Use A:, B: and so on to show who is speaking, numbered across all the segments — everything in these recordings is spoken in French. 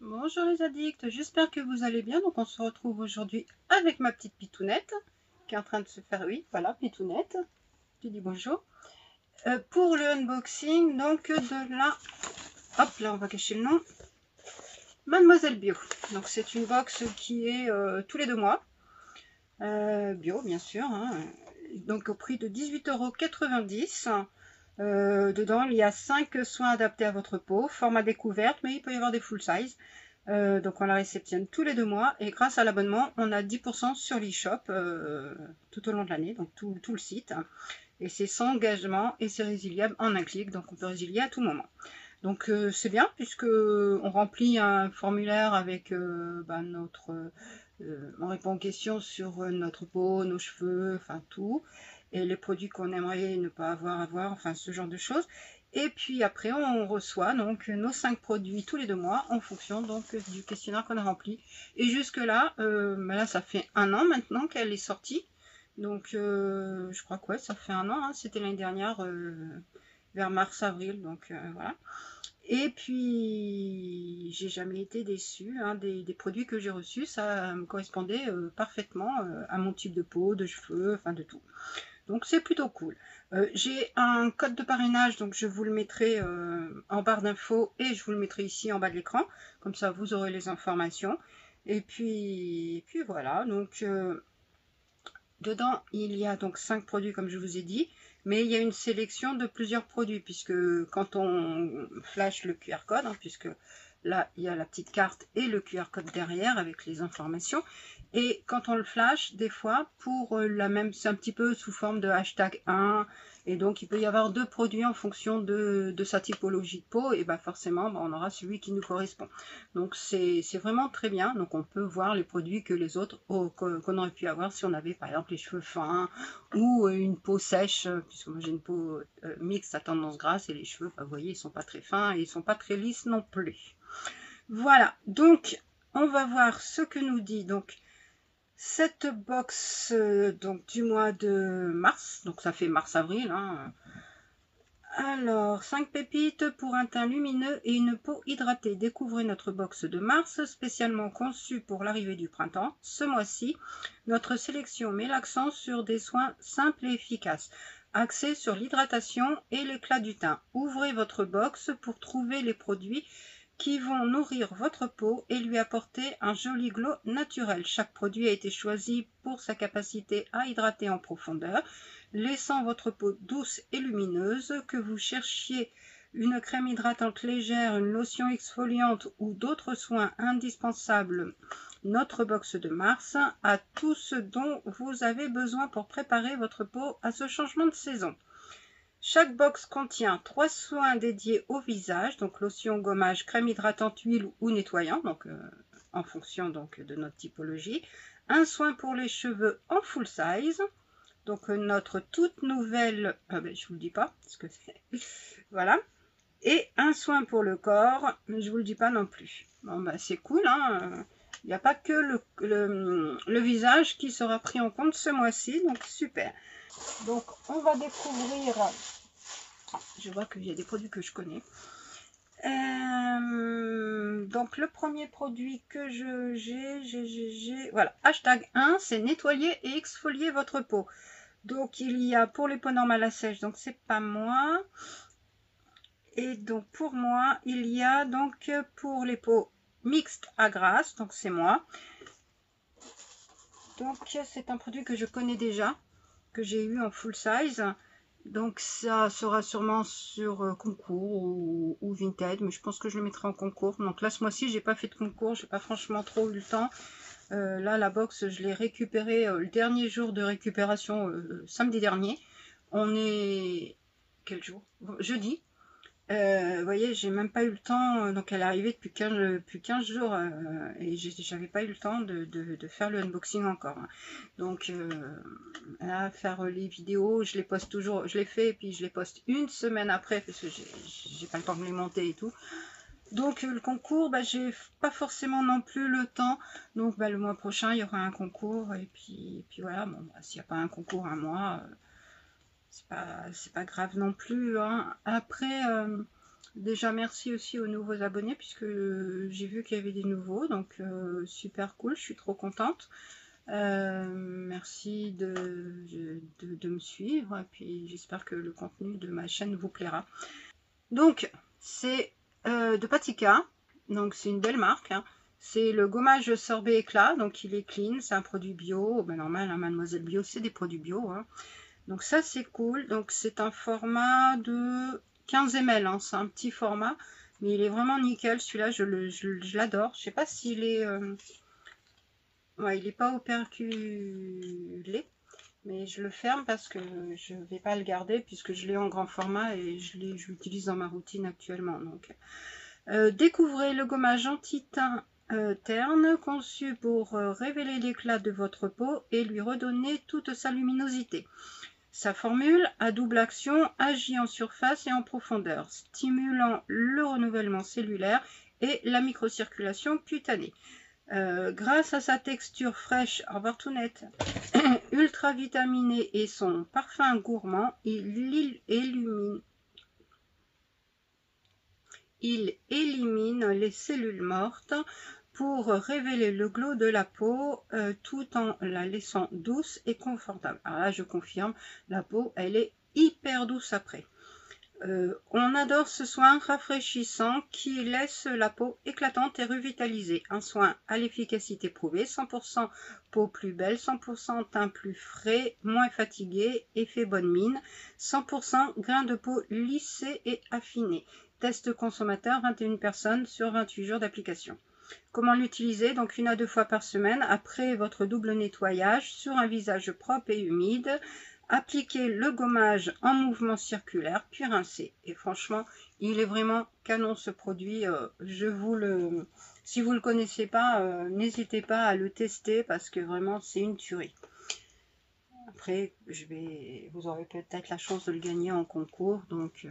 A: Bonjour les addicts, j'espère que vous allez bien. Donc on se retrouve aujourd'hui avec ma petite Pitounette qui est en train de se faire, oui, voilà, Pitounette, tu dis bonjour. Pour le unboxing donc de la, hop là on va cacher le nom, Mademoiselle Bio. Donc c'est une box qui est tous les 2 mois, bio bien sûr, hein. Donc au prix de 18,90 €. Dedans il y a 5 soins adaptés à votre peau, format découverte, mais il peut y avoir des full size. Donc on la réceptionne tous les 2 mois et grâce à l'abonnement on a 10% sur l'e-shop tout au long de l'année, donc tout le site, et c'est sans engagement et c'est résiliable en un clic, donc on peut résilier à tout moment. Donc c'est bien puisque on remplit un formulaire avec on répond aux questions sur notre peau, nos cheveux, enfin tout, et les produits qu'on aimerait ne pas avoir, enfin ce genre de choses. Et puis après, on reçoit donc nos 5 produits tous les 2 mois en fonction donc du questionnaire qu'on a rempli. Et jusque là, là ça fait 1 an maintenant qu'elle est sortie. Donc je crois que ouais, ça fait 1 an, hein, c'était l'année dernière, vers mars-avril, donc voilà. Et puis, j'ai jamais été déçue, hein, des produits que j'ai reçus, ça me correspondait parfaitement à mon type de peau, de cheveux, enfin de tout. Donc c'est plutôt cool. J'ai un code de parrainage, donc je vous le mettrai en barre d'infos et je vous le mettrai ici en bas de l'écran. Comme ça, vous aurez les informations. Et puis voilà, donc dedans, il y a donc 5 produits comme je vous ai dit, mais il y a une sélection de plusieurs produits, puisque quand on flash le QR code, hein, puisque là, il y a la petite carte et le QR code derrière avec les informations, et quand on le flash, des fois, pour la même, c'est un petit peu sous forme de hashtag 1, et donc il peut y avoir 2 produits en fonction de sa typologie de peau, et ben forcément, on aura celui qui nous correspond. Donc c'est vraiment très bien, donc on peut voir les produits que les autres qu'on aurait pu avoir si on avait par exemple les cheveux fins ou une peau sèche, puisque moi j'ai une peau mixte à tendance grasse et les cheveux, vous voyez, ils sont pas très fins et ils sont pas très lisses non plus. Voilà, donc on va voir ce que nous dit donc cette box donc du mois de mars, donc ça fait mars-avril, hein. Alors, 5 pépites pour un teint lumineux et une peau hydratée. Découvrez notre box de mars, spécialement conçue pour l'arrivée du printemps. Ce mois-ci, notre sélection met l'accent sur des soins simples et efficaces, axés sur l'hydratation et l'éclat du teint. Ouvrez votre box pour trouver les produits qui vont nourrir votre peau et lui apporter un joli glow naturel. Chaque produit a été choisi pour sa capacité à hydrater en profondeur, laissant votre peau douce et lumineuse. Que vous cherchiez une crème hydratante légère, une lotion exfoliante ou d'autres soins indispensables, notre box de mars a tout ce dont vous avez besoin pour préparer votre peau à ce changement de saison. Chaque box contient 3 soins dédiés au visage, donc lotion, gommage, crème hydratante, huile ou nettoyant, donc en fonction donc de notre typologie. Un soin pour les cheveux en full size, donc notre toute nouvelle, je vous le dis pas, parce que voilà. Et un soin pour le corps, mais je vous le dis pas non plus. Bon c'est cool, hein. Il n'y a pas que le visage qui sera pris en compte ce mois-ci, donc super. Donc on va découvrir, je vois qu'il y a des produits que je connais. Donc le premier produit que j'ai, voilà, hashtag 1, c'est nettoyer et exfolier votre peau. Donc il y a pour les peaux normales à sèche, donc c'est pas moi. Et donc pour moi, il y a donc pour les peaux mixtes à grasse, donc c'est moi. Donc c'est un produit que je connais déjà, que j'ai eu en full size. Donc ça sera sûrement sur concours ou Vinted, mais je pense que je le mettrai en concours. Donc là ce mois-ci j'ai pas fait de concours, j'ai pas franchement trop eu le temps. Là la box je l'ai récupérée le dernier jour de récupération, samedi dernier. On est quel jour? Jeudi. Vous voyez, j'ai même pas eu le temps, donc elle est arrivée depuis 15 jours, et j'avais pas eu le temps de faire le unboxing encore, hein. Donc là, faire les vidéos, je les poste toujours, je les fais et puis je les poste une semaine après parce que j'ai pas le temps de les monter et tout. Donc le concours, j'ai pas forcément non plus le temps, donc le mois prochain il y aura un concours et puis voilà, bon, s'il n'y a pas un concours un mois, c'est pas grave non plus, hein. Après Déjà merci aussi aux nouveaux abonnés puisque j'ai vu qu'il y avait des nouveaux, donc super cool, je suis trop contente. Merci de me suivre et puis j'espère que le contenu de ma chaîne vous plaira. Donc c'est de Patika, donc c'est une belle marque, hein. C'est le gommage sorbet éclat, donc il est clean, c'est un produit bio, ben normal, hein, Mademoiselle Bio, c'est des produits bio, hein. Donc ça c'est cool, donc c'est un format de 15 ml, hein. C'est un petit format, mais il est vraiment nickel, celui-là je l'adore. Je sais pas s'il est... ouais, il n'est pas operculé, mais je le ferme parce que je ne vais pas le garder puisque je l'ai en grand format et je l'utilise dans ma routine actuellement. Donc, découvrez le gommage anti-teint terne conçu pour révéler l'éclat de votre peau et lui redonner toute sa luminosité. Sa formule à double action agit en surface et en profondeur, stimulant le renouvellement cellulaire et la microcirculation cutanée. Grâce à sa texture fraîche, au revoir tout net, ultra vitaminée et son parfum gourmand, il élimine les cellules mortes pour révéler le glow de la peau tout en la laissant douce et confortable. Alors là, je confirme, la peau, elle est hyper douce après. On adore ce soin rafraîchissant qui laisse la peau éclatante et revitalisée. Un soin à l'efficacité prouvée, 100% peau plus belle, 100% teint plus frais, moins fatigué, effet bonne mine, 100% grain de peau lissé et affiné. Test consommateur, 21 personnes sur 28 jours d'application. Comment l'utiliser? Donc 1 à 2 fois par semaine après votre double nettoyage sur un visage propre et humide. Appliquez le gommage en mouvement circulaire, puis rincez. Et franchement, il est vraiment canon ce produit. Si vous ne le connaissez pas, n'hésitez pas à le tester parce que vraiment c'est une tuerie. Après, vous aurez peut-être la chance de le gagner en concours, donc,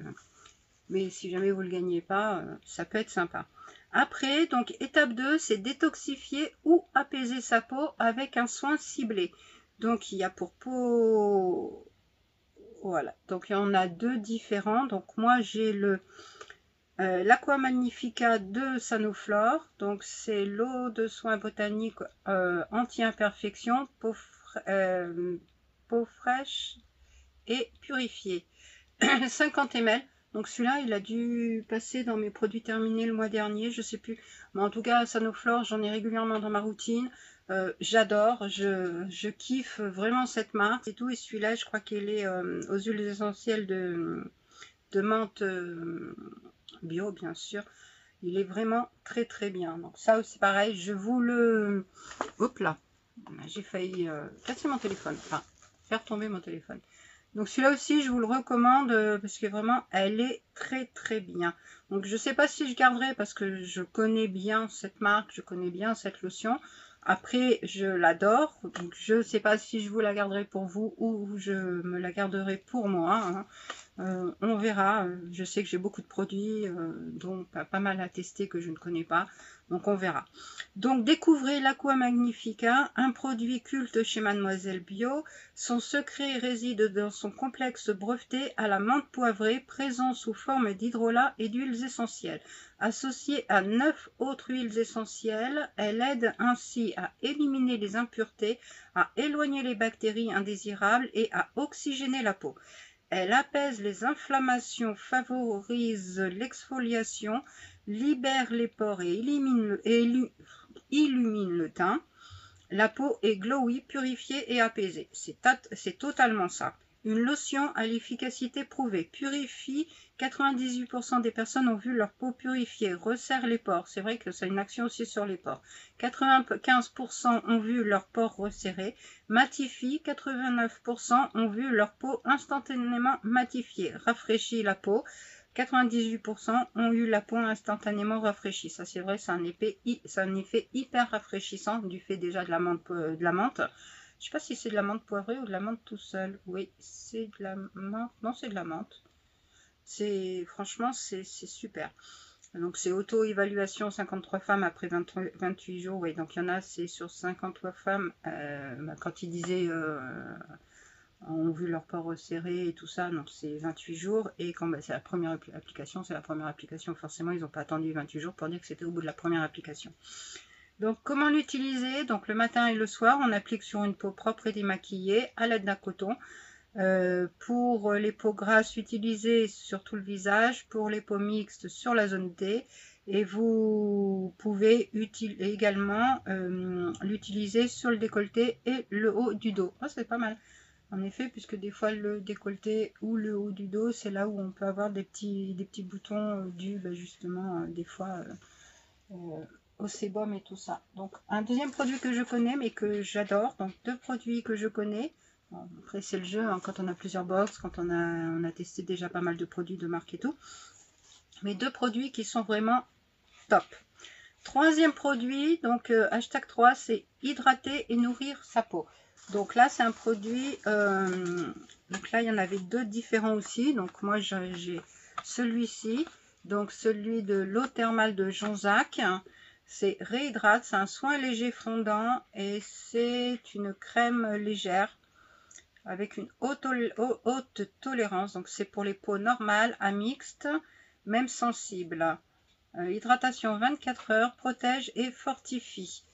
A: mais si jamais vous ne le gagnez pas, ça peut être sympa. Après, donc étape 2, c'est détoxifier ou apaiser sa peau avec un soin ciblé. Donc il y a pour peau, voilà, donc il y en a 2 différents. Donc moi j'ai l'Aqua Magnifica de Sanoflore, donc c'est l'eau de soin botanique anti-imperfection, peau fraîche et purifiée. 50 ml. Donc celui-là, il a dû passer dans mes produits terminés le mois dernier, je sais plus. Mais en tout cas, Sanoflore, j'en ai régulièrement dans ma routine. J'adore, je kiffe vraiment cette marque et tout. Et celui-là, je crois qu'il est aux huiles essentielles de menthe bio, bien sûr. Il est vraiment très très bien. Donc ça aussi pareil, je vous le... Hop là, j'ai failli casser mon téléphone, enfin faire tomber mon téléphone. Donc celui-là aussi, je vous le recommande parce que vraiment, elle est très très bien. Donc je ne sais pas si je garderai parce que je connais bien cette marque, je connais bien cette lotion. Après, je l'adore. Donc je ne sais pas si je vous la garderai pour vous ou je me la garderai pour moi, hein. On verra. Je sais que j'ai beaucoup de produits, dont pas mal à tester que je ne connais pas. Donc on verra. Donc découvrez l'Aqua Magnifica, un produit culte chez Mademoiselle Bio. Son secret réside dans son complexe breveté à la menthe poivrée, présent sous forme d'hydrolat et d'huiles essentielles. Associée à 9 autres huiles essentielles, elle aide ainsi à éliminer les impuretés, à éloigner les bactéries indésirables et à oxygéner la peau. Elle apaise les inflammations, favorise l'exfoliation, libère les pores et illumine le teint. La peau est glowy, purifiée et apaisée. C'est totalement ça. Une lotion à l'efficacité prouvée. Purifie. 98% des personnes ont vu leur peau purifiée. Resserre les pores. C'est vrai que ça a une action aussi sur les pores. 95% ont vu leurs pores resserrés. Matifie. 89% ont vu leur peau instantanément matifiée. Rafraîchit la peau. 98% ont eu la peau instantanément rafraîchie. Ça c'est vrai, c'est un effet hyper rafraîchissant du fait déjà de la menthe. Je sais pas si c'est de la menthe poivrée ou de la menthe tout seul. Oui, c'est de la menthe. Non, c'est de la menthe. Franchement, c'est super. Donc c'est auto-évaluation 53 femmes après 28 jours. Oui, donc il y en a, c'est sur 53 femmes. Quand il disait ont vu leur port resserré et tout ça, donc c'est 28 jours. Et quand c'est la première application, c'est la première application, forcément ils n'ont pas attendu 28 jours pour dire que c'était au bout de la première application. Donc comment l'utiliser? Donc le matin et le soir, on applique sur une peau propre et démaquillée à l'aide d'un coton. Pour les peaux grasses, utilisez sur tout le visage, pour les peaux mixtes sur la zone T, et vous pouvez également l'utiliser sur le décolleté et le haut du dos. Oh, c'est pas mal en effet, puisque des fois le décolleté ou le haut du dos, c'est là où on peut avoir des petits boutons dus justement des fois au sébum et tout ça. Donc un deuxième produit que je connais mais que j'adore, donc deux produits que je connais. Bon, après c'est le jeu, hein, quand on a plusieurs box, quand on a testé déjà pas mal de produits de marque et tout. Mais deux produits qui sont vraiment top. Troisième produit, donc hashtag 3, c'est hydrater et nourrir sa peau. Donc là c'est un produit, donc là il y en avait deux différents aussi. Donc moi j'ai celui-ci, donc celui de l'eau thermale de Jonzac. C'est réhydrate, c'est un soin léger fondant et c'est une crème légère avec une haute tolérance. Donc c'est pour les peaux normales à mixtes, même sensibles. Hydratation 24 heures, protège et fortifie.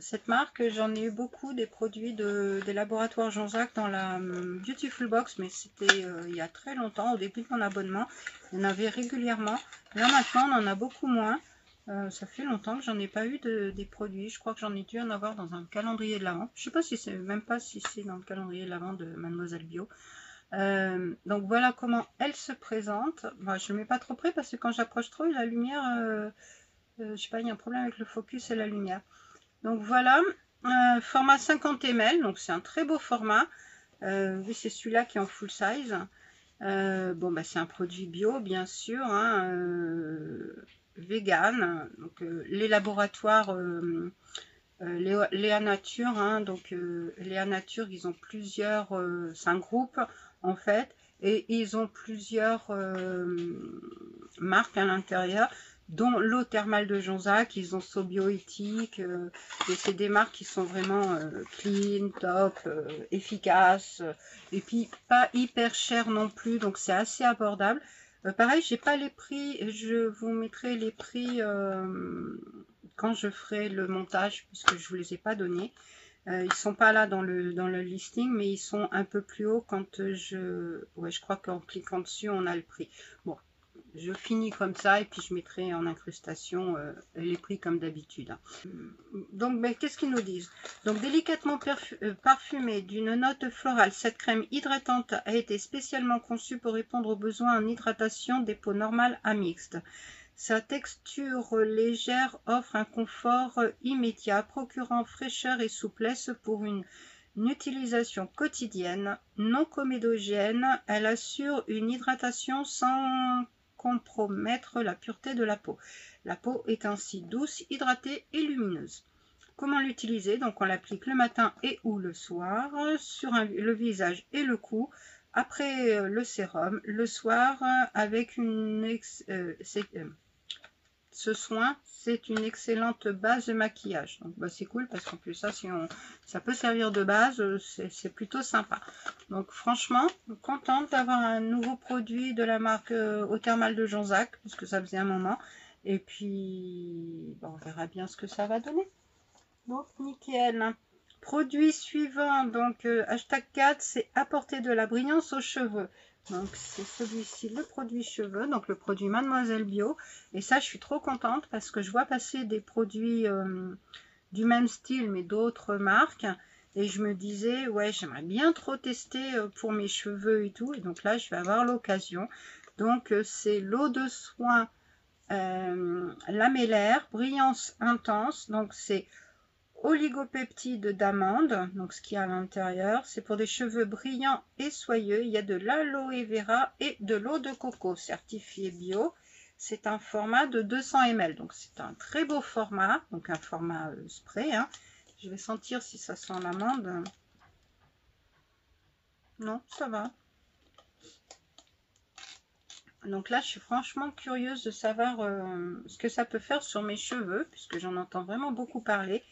A: Cette marque, j'en ai eu beaucoup des produits des laboratoires Jonzac dans la Beautiful Box, mais c'était il y a très longtemps, au début de mon abonnement. Il y en avait régulièrement. Là maintenant, on en a beaucoup moins. Ça fait longtemps que j'en ai pas eu des produits. Je crois que j'en ai dû en avoir dans un calendrier de l'Avent. Je sais pas si c'est, même pas si c'est dans le calendrier de l'Avent de Mademoiselle Bio. Donc voilà comment elle se présente. Bon, je ne mets pas trop près parce que quand j'approche trop, la lumière, je sais pas, il y a un problème avec le focus et la lumière. Donc voilà, format 50 ml, donc c'est un très beau format. Oui, c'est celui-là qui est en full size. Bon, c'est un produit bio, bien sûr, hein, vegan. Donc les laboratoires Léa Nature, hein, donc Léa Nature, ils ont plusieurs, c'est un groupe en fait, et ils ont plusieurs marques à l'intérieur, dont l'eau thermale de Jonzac. Ils ont Sobioéthique, et c'est des marques qui sont vraiment clean, top, efficaces, et puis pas hyper chères non plus, donc c'est assez abordable. Pareil, j'ai pas les prix, je vous mettrai les prix quand je ferai le montage, puisque je vous les ai pas donnés. Ils sont pas là dans le listing, mais ils sont un peu plus haut quand je crois qu'en cliquant dessus, on a le prix. Bon, je finis comme ça et puis je mettrai en incrustation les prix comme d'habitude. Donc, qu'est-ce qu'ils nous disent? Donc, délicatement parfumée d'une note florale, cette crème hydratante a été spécialement conçue pour répondre aux besoins en hydratation des peaux normales à mixtes. Sa texture légère offre un confort immédiat, procurant fraîcheur et souplesse pour une utilisation quotidienne. Non comédogène, elle assure une hydratation sans compromettre la pureté de la peau. La peau est ainsi douce, hydratée et lumineuse. Comment l'utiliser? Donc on l'applique le matin et ou le soir sur le visage et le cou. Après le sérum, le soir avec ce soin, c'est une excellente base de maquillage. Donc c'est cool parce qu'en plus ça peut servir de base, c'est plutôt sympa. Donc franchement, contente d'avoir un nouveau produit de la marque Eau Thermale de Jonzac, parce que ça faisait un moment. Et puis on verra bien ce que ça va donner. Donc nickel. Produit suivant, donc hashtag 4, c'est apporter de la brillance aux cheveux. Donc c'est celui-ci, le produit cheveux, donc le produit Mademoiselle Bio. Et ça, je suis trop contente parce que je vois passer des produits du même style, mais d'autres marques. Et je me disais, ouais, j'aimerais bien trop tester pour mes cheveux et tout. Et donc là, je vais avoir l'occasion. Donc c'est l'eau de soin lamellaire, brillance intense. Donc c'est oligopeptides d'amande, donc ce qu'il y a à l'intérieur, c'est pour des cheveux brillants et soyeux. Il y a de l'aloe vera et de l'eau de coco certifié bio. C'est un format de 200 ml, donc c'est un très beau format, donc un format spray. Hein. Je vais sentir si ça sent l'amande. Non, ça va. Donc là, je suis franchement curieuse de savoir ce que ça peut faire sur mes cheveux, puisque j'en entends vraiment beaucoup parler.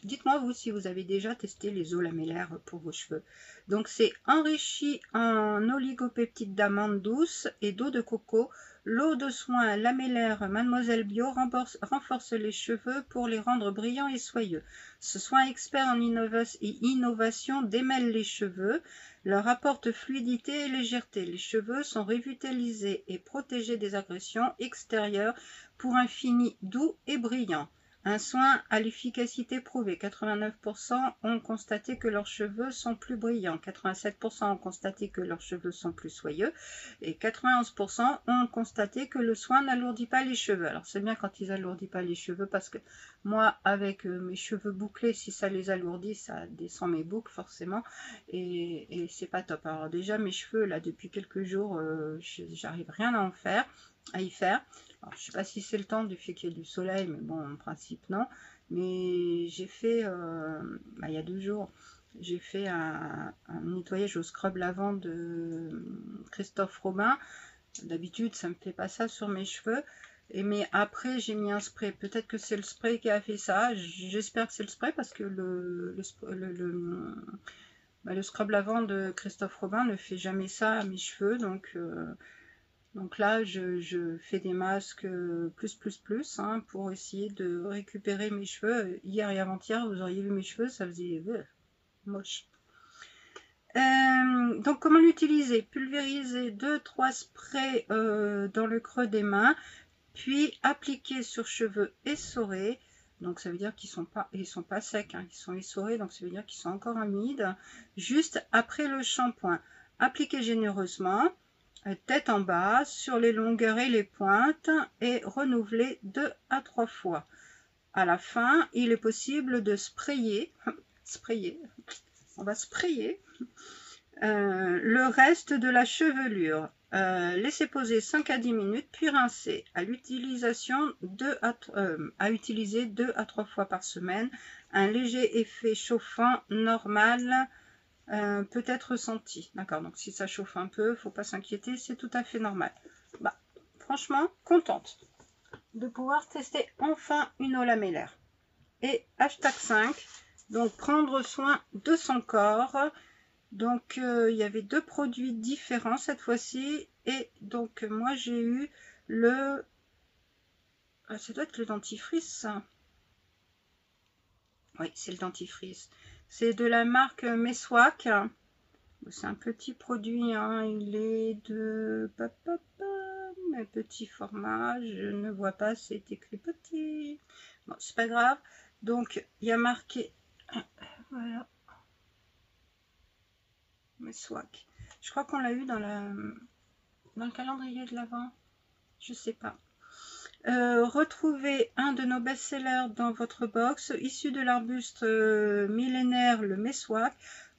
A: Dites-moi vous si vous avez déjà testé les eaux lamellaires pour vos cheveux. Donc c'est enrichi en oligopeptides d'amande douce et d'eau de coco. L'eau de soin lamellaire Mademoiselle Bio renforce les cheveux pour les rendre brillants et soyeux. Ce soin expert en innovation démêle les cheveux, leur apporte fluidité et légèreté. Les cheveux sont revitalisés et protégés des agressions extérieures pour un fini doux et brillant. Un soin à l'efficacité prouvée. 89% ont constaté que leurs cheveux sont plus brillants. 87% ont constaté que leurs cheveux sont plus soyeux. Et 91% ont constaté que le soin n'alourdit pas les cheveux. Alors c'est bien quand ils alourdissent pas les cheveux parce que moi avec mes cheveux bouclés, si ça les alourdit, ça descend mes boucles forcément. Et c'est pas top. Alors déjà mes cheveux là depuis quelques jours, j'arrive rien à y faire. Alors, je ne sais pas si c'est le temps du fait qu'il y ait du soleil, mais bon, en principe, non. Mais j'ai fait, il y a 2 jours, j'ai fait un nettoyage au scrub lavant de Christophe Robin. D'habitude, ça ne me fait pas ça sur mes cheveux. Mais après, j'ai mis un spray. Peut-être que c'est le spray qui a fait ça. J'espère que c'est le spray parce que le scrub lavant de Christophe Robin ne fait jamais ça à mes cheveux. Donc là, je fais des masques plus hein, pour essayer de récupérer mes cheveux. Hier et avant-hier, vous auriez vu mes cheveux, ça faisait moche. Donc comment l'utiliser? Pulvériser 2-3 sprays dans le creux des mains, puis appliquer sur cheveux essorés. Donc ça veut dire qu'ils sont pas secs, hein, ils sont essorés, donc ça veut dire qu'ils sont encore humides. Juste après le shampoing, appliquer généreusement. Tête en bas, sur les longueurs et les pointes, et renouveler 2 à 3 fois. À la fin, il est possible de sprayer, on va sprayer le reste de la chevelure. Laissez poser 5 à 10 minutes, puis rincer. À utiliser 2 à 3 fois par semaine. Un léger effet chauffant normal peut être ressenti. D'accord, donc si ça chauffe un peu, faut pas s'inquiéter, c'est tout à fait normal. Bah, franchement, contente de pouvoir tester enfin une eau lamellaire. Et hashtag 5, donc prendre soin de son corps. Donc il y avait 2 produits différents cette fois-ci. Et donc moi j'ai eu le... ça doit être le dentifrice, ça. Oui, c'est le dentifrice. C'est de la marque Meswak. C'est un petit produit, hein. Il est de petit format. Je ne vois pas, c'est écrit petit. Bon, c'est pas grave. Donc, il y a marqué, voilà, Meswak. Je crois qu'on l'a eu dans le calendrier de l'Avent. Je sais pas. Retrouvez un de nos best-sellers dans votre box, issu de l'arbuste millénaire, le Meswak,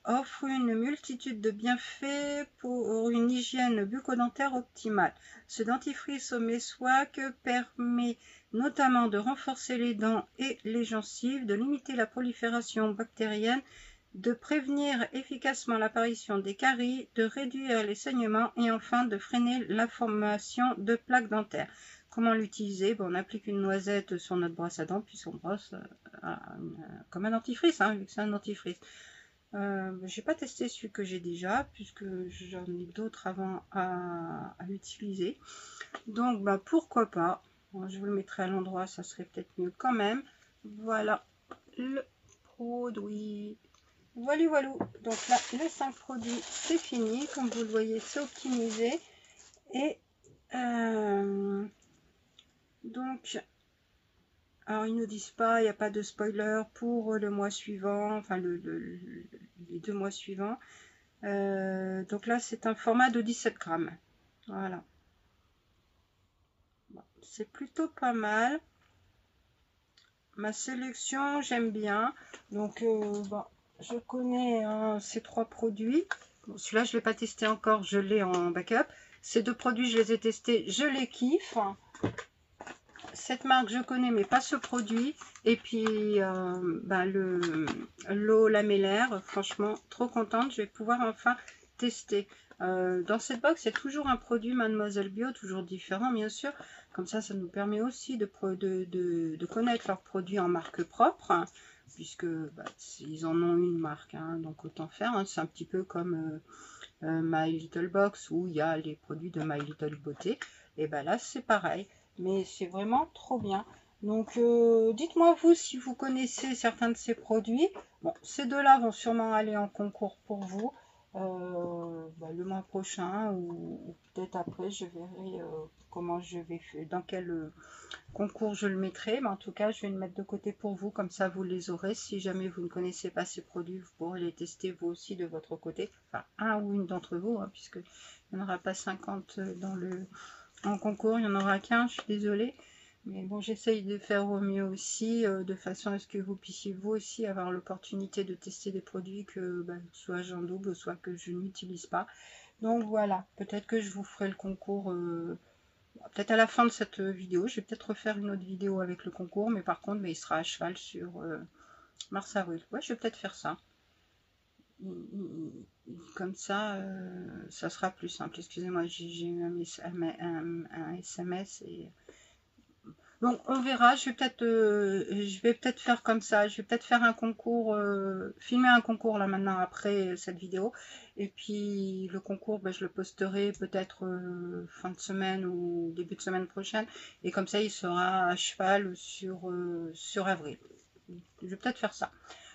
A: offre une multitude de bienfaits pour une hygiène bucco-dentaire optimale. Ce dentifrice au Meswak permet notamment de renforcer les dents et les gencives, de limiter la prolifération bactérienne, de prévenir efficacement l'apparition des caries, de réduire les saignements et enfin de freiner la formation de plaques dentaires. Comment l'utiliser? On applique une noisette sur notre brosse à dents, puis on brosse comme un dentifrice, hein, vu que c'est un dentifrice. J'ai pas testé celui que j'ai déjà, puisque j'en ai d'autres avant à utiliser. Donc, pourquoi pas. Bon, je vous le mettrai à l'endroit, ça serait peut-être mieux quand même. Voilà le produit. Voilà. Donc là, les 5 produits, c'est fini. Comme vous le voyez, c'est optimisé. Et... donc, alors ils ne disent pas, il n'y a pas de spoiler pour le mois suivant, enfin les 2 mois suivants. Donc là, c'est un format de 17 grammes. Voilà. Bon, c'est plutôt pas mal. Ma sélection, j'aime bien. Donc, je connais ces 3 produits. Bon, celui-là, je ne l'ai pas testé encore, je l'ai en backup. Ces 2 produits, je les ai testés, je les kiffe. Cette marque je connais mais pas ce produit. Et puis l'eau lamellaire, franchement trop contente, je vais pouvoir enfin tester. Dans cette box il y a toujours un produit Mademoiselle Bio, toujours différent bien sûr, comme ça nous permet aussi de connaître leurs produits en marque propre. puisque bah, ils en ont une marque, hein, donc autant faire, hein. C'est un petit peu comme My Little Box où il y a les produits de My Little Beauté, et ben là c'est pareil, mais c'est vraiment trop bien. Donc dites-moi vous si vous connaissez certains de ces produits. Bon, ces deux-là vont sûrement aller en concours pour vous bah, le mois prochain ou peut-être après, je verrai comment je vais faire, dans quel concours je le mettrai, mais en tout cas je vais le mettre de côté pour vous, comme ça vous les aurez. Si jamais vous ne connaissez pas ces produits, vous pourrez les tester vous aussi de votre côté, enfin un ou une d'entre vous, hein, puisque il n'y en aura pas 50 en concours, il n'y en aura qu'un, je suis désolée. Mais bon, j'essaye de faire au mieux aussi, de façon à ce que vous puissiez vous aussi avoir l'opportunité de tester des produits que bah, soit j'en double, soit que je n'utilise pas. Donc voilà, peut-être que je vous ferai le concours, peut-être à la fin de cette vidéo. Je vais peut-être refaire une autre vidéo avec le concours, mais par contre, mais il sera à cheval sur mars-avril. Ouais, je vais peut-être faire ça. Comme ça, ça sera plus simple. Excusez-moi, j'ai eu un SMS et donc on verra, je vais peut-être faire comme ça, je vais peut-être faire un concours, filmer un concours là maintenant après cette vidéo, et puis le concours, ben, je le posterai peut-être fin de semaine ou début de semaine prochaine, et comme ça il sera à cheval sur avril. Je vais peut-être faire ça.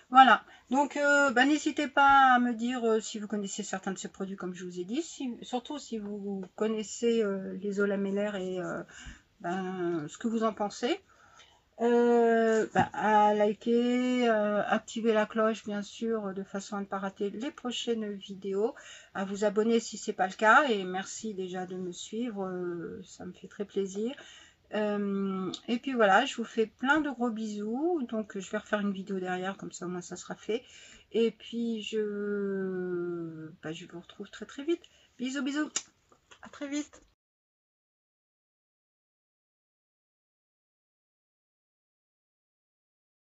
A: Voilà, donc ben, n'hésitez pas à me dire si vous connaissez certains de ces produits comme je vous ai dit, surtout si vous connaissez les eaux lamellaires et ben, ce que vous en pensez. Bah, à liker, activer la cloche bien sûr de façon à ne pas rater les prochaines vidéos, à vous abonner si c'est pas le cas, et merci déjà de me suivre, ça me fait très plaisir. Et puis voilà, je vous fais plein de gros bisous, donc je vais refaire une vidéo derrière, comme ça au moins ça sera fait, et puis bah, je vous retrouve très très vite. Bisous bisous, à très vite.